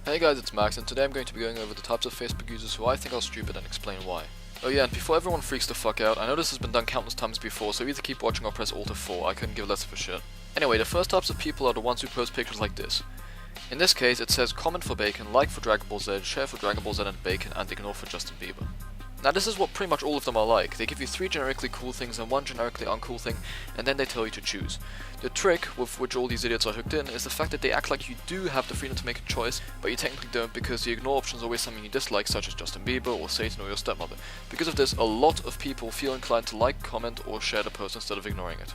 Hey guys, it's Max, and today I'm going to be going over the types of Facebook users who I think are stupid and explain why. Oh yeah, and before everyone freaks the fuck out, I know this has been done countless times before, so either keep watching or press Alt F4, I couldn't give less of a shit. Anyway, the first types of people are the ones who post pictures like this. In this case, it says comment for bacon, like for Dragon Ball Z, share for Dragon Ball Z and bacon, and ignore for Justin Bieber. Now this is what pretty much all of them are like. They give you 3 generically cool things and 1 generically uncool thing, and then they tell you to choose. The trick with which all these idiots are hooked in is the fact that they act like you do have the freedom to make a choice, but you technically don't because the ignore option is always something you dislike, such as Justin Bieber or Satan or your stepmother. Because of this, a lot of people feel inclined to like, comment, or share the post instead of ignoring it.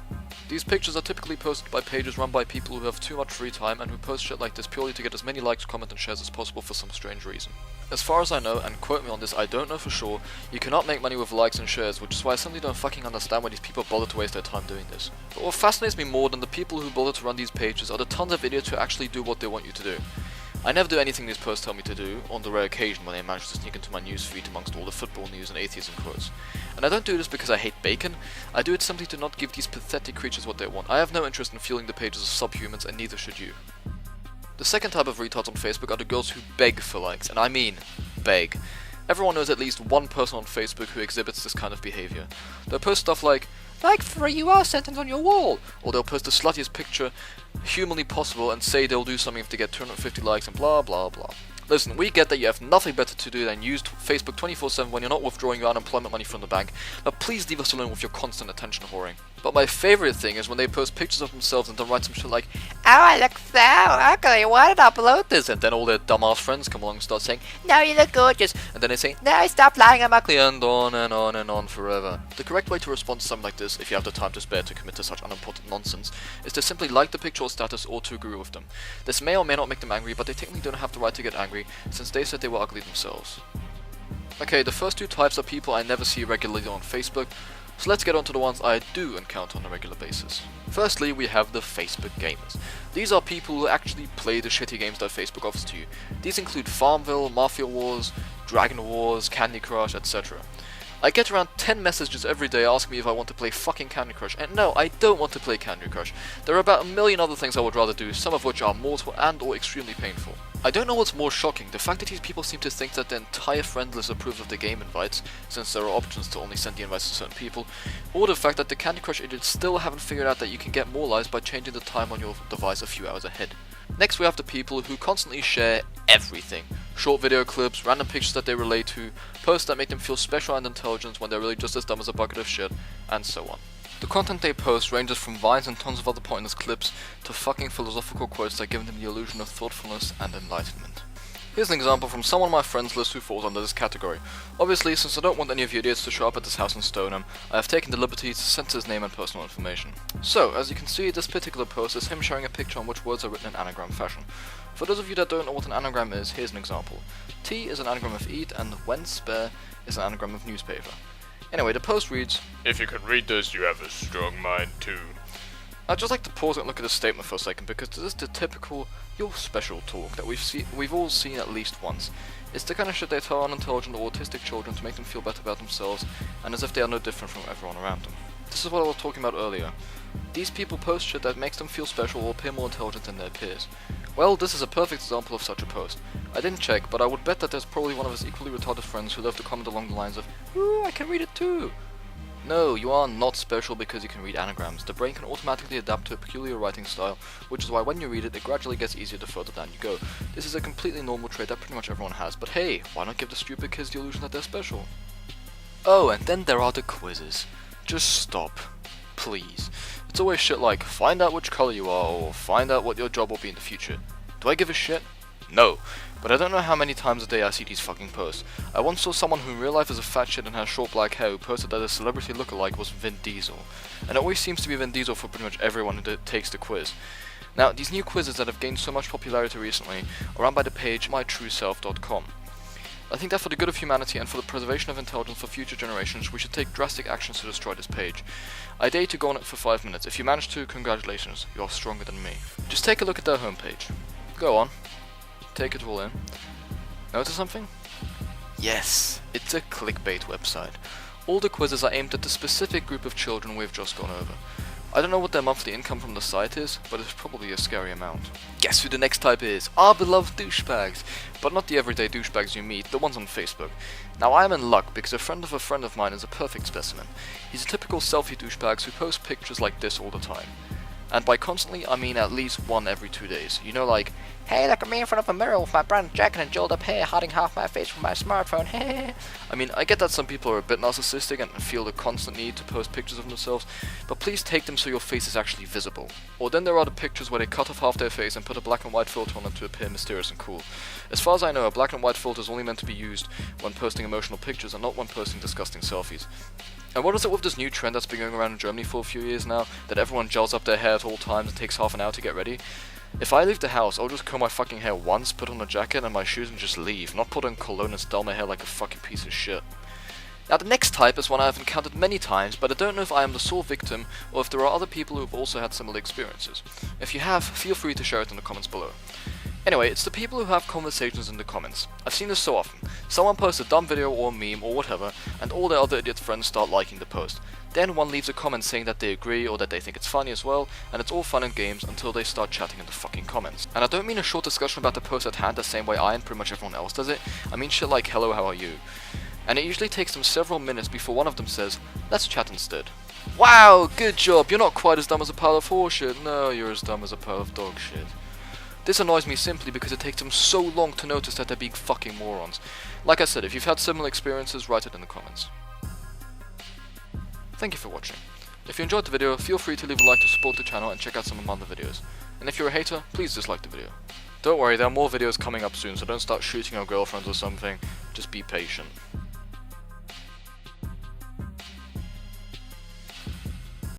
These pictures are typically posted by pages run by people who have too much free time and who post shit like this purely to get as many likes, comments, and shares as possible for some strange reason. As far as I know, and quote me on this, I don't know for sure, you cannot make money with likes and shares, which is why I simply don't fucking understand why these people bother to waste their time doing this. But what fascinates me more than the people who bother to run these pages are the tons of idiots who actually do what they want you to do. I never do anything these posts tell me to do, on the rare occasion when they manage to sneak into my newsfeed amongst all the football news and atheism quotes. And I don't do this because I hate bacon, I do it simply to not give these pathetic creatures what they want. I have no interest in fueling the pages of subhumans, and neither should you. The second type of retards on Facebook are the girls who beg for likes, and I mean beg. Everyone knows at least one person on Facebook who exhibits this kind of behavior. They'll post stuff like, "Like for a UR sentence on your wall," or they'll post the sluttiest picture humanly possible and say they'll do something if they get 250 likes and blah blah blah. Listen, we get that you have nothing better to do than use Facebook 24/7 when you're not withdrawing your unemployment money from the bank, but please leave us alone with your constant attention whoring. But my favorite thing is when they post pictures of themselves and then write some shit like, "Oh, I look so ugly, why did I upload this?" And then all their dumbass friends come along and start saying, "No, you look gorgeous," and then they say, "No, stop lying, I'm ugly," and on forever. The correct way to respond to something like this, if you have the time to spare to commit to such unimportant nonsense, is to simply like the picture or status or to agree with them. This may or may not make them angry, but they technically don't have the right to get angry, since they said they were ugly themselves. Okay, the first 2 types are people I never see regularly on Facebook, so let's get on to the ones I do encounter on a regular basis. Firstly, we have the Facebook gamers. These are people who actually play the shitty games that Facebook offers to you. These include Farmville, Mafia Wars, Dragon Wars, Candy Crush, etc. I get around 10 messages every day asking me if I want to play fucking Candy Crush, and no, I don't want to play Candy Crush. There are about a million other things I would rather do, some of which are mortal and or extremely painful. I don't know what's more shocking, the fact that these people seem to think that their entire friend list approves of the game invites, since there are options to only send the invites to certain people, or the fact that the Candy Crush idiots still haven't figured out that you can get more lives by changing the time on your device a few hours ahead. Next we have the people who constantly share everything. Short video clips, random pictures that they relate to, posts that make them feel special and intelligent when they're really just as dumb as a bucket of shit, and so on. The content they post ranges from vines and tons of other pointless clips to fucking philosophical quotes that give them the illusion of thoughtfulness and enlightenment. Here's an example from someone on my friends list who falls under this category. Obviously, since I don't want any of you idiots to show up at this house and stone him, I have taken the liberty to censor his name and personal information. So, as you can see, this particular post is him sharing a picture on which words are written in anagram fashion. For those of you that don't know what an anagram is, here's an example. T is an anagram of eat, and when spare is an anagram of newspaper. Anyway, the post reads, "If you can read this, you have a strong mind too." I'd just like to pause and look at this statement for a second, because this is the typical "you're special" talk that we've all seen at least once. It's the kind of shit they tell unintelligent or autistic children to make them feel better about themselves, and as if they are no different from everyone around them. This is what I was talking about earlier. These people post shit that makes them feel special or appear more intelligent than their peers. Well, this is a perfect example of such a post. I didn't check, but I would bet that there's probably one of his equally retarded friends who love to comment along the lines of, "Ooh, I can read it too." No, you are not special because you can read anagrams. The brain can automatically adapt to a peculiar writing style, which is why when you read it, it gradually gets easier the further down you go. This is a completely normal trait that pretty much everyone has, but hey, why not give the stupid kids the illusion that they're special? Oh, and then there are the quizzes. Just stop. Please. It's always shit like, find out which color you are, or find out what your job will be in the future. Do I give a shit? No. But I don't know how many times a day I see these fucking posts. I once saw someone who in real life is a fat shit and has short black hair who posted that a celebrity lookalike was Vin Diesel. And it always seems to be Vin Diesel for pretty much everyone who takes the quiz. Now, these new quizzes that have gained so much popularity recently are run by the page mytrueself.com. I think that for the good of humanity and for the preservation of intelligence for future generations, we should take drastic actions to destroy this page. I dare you to go on it for 5 minutes. If you manage to, congratulations, you are stronger than me. Just take a look at their homepage. Go on. Take it all in. Notice something? Yes, it's a clickbait website. All the quizzes are aimed at the specific group of children we've just gone over. I don't know what their monthly income from the site is, but it's probably a scary amount. Guess who the next type is? Our beloved douchebags. But not the everyday douchebags you meet, the ones on Facebook. Now I am in luck because a friend of mine is a perfect specimen. He's a typical selfie douchebag who posts pictures like this all the time. And by constantly, I mean at least one every 2 days. You know, like, hey, look at me in front of a mirror with my brand jacket and gelled up hair, hiding half my face from my smartphone, I mean, I get that some people are a bit narcissistic and feel the constant need to post pictures of themselves, but please take them so your face is actually visible. Or then there are the pictures where they cut off half their face and put a black and white filter on them to appear mysterious and cool. As far as I know, a black and white filter is only meant to be used when posting emotional pictures and not when posting disgusting selfies. And what is it with this new trend that's been going around in Germany for a few years now, that everyone gels up their hair at all times and takes half an hour to get ready? If I leave the house, I'll just comb my fucking hair once, put on a jacket and my shoes and just leave, not put on cologne and style my hair like a fucking piece of shit. Now the next type is one I have encountered many times, but I don't know if I am the sole victim or if there are other people who have also had similar experiences. If you have, feel free to share it in the comments below. Anyway, it's the people who have conversations in the comments. I've seen this so often. Someone posts a dumb video or a meme or whatever, and all their other idiot friends start liking the post. Then one leaves a comment saying that they agree or that they think it's funny as well, and it's all fun and games until they start chatting in the fucking comments. And I don't mean a short discussion about the post at hand the same way I and pretty much everyone else does it. I mean shit like, hello, how are you? And it usually takes them several minutes before one of them says, let's chat instead. Wow, good job, you're not quite as dumb as a pile of horseshit. No, you're as dumb as a pile of dog shit. This annoys me simply because it takes them so long to notice that they're being fucking morons. Like I said, if you've had similar experiences, write it in the comments. Thank you for watching. If you enjoyed the video, feel free to leave a like to support the channel and check out some of my other videos. And if you're a hater, please dislike the video. Don't worry, there are more videos coming up soon, so don't start shooting your girlfriends or something. Just be patient.